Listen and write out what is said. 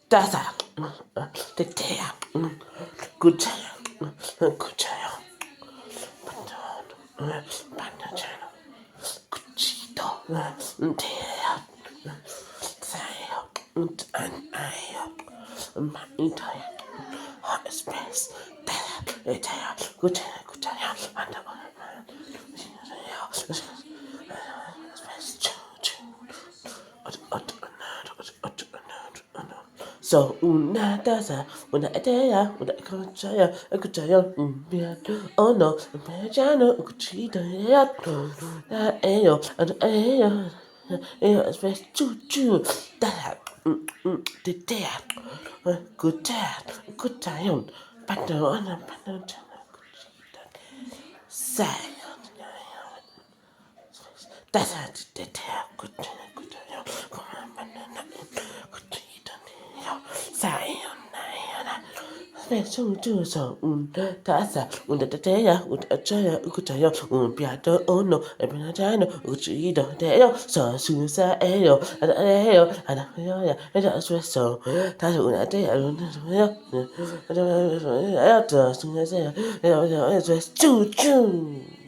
tassa, tetea, cuchara, cuchara, panachana, cuchito, tea, sayo, anayo, maitaya, hot space, tea, cuchara, cuchara, so una tassa, una idea, una cuchara, un piano, oh no, un piano, un cuchito, space, choo, that, the dad, good dad, good time, pattern, say, that's the dad, good, so un tassa, una tetea, una chaya, ucutaya, un piatto, oh no, e penatano, uccido, deo, so susa eo, and a espresso, that's una tea, choo choo.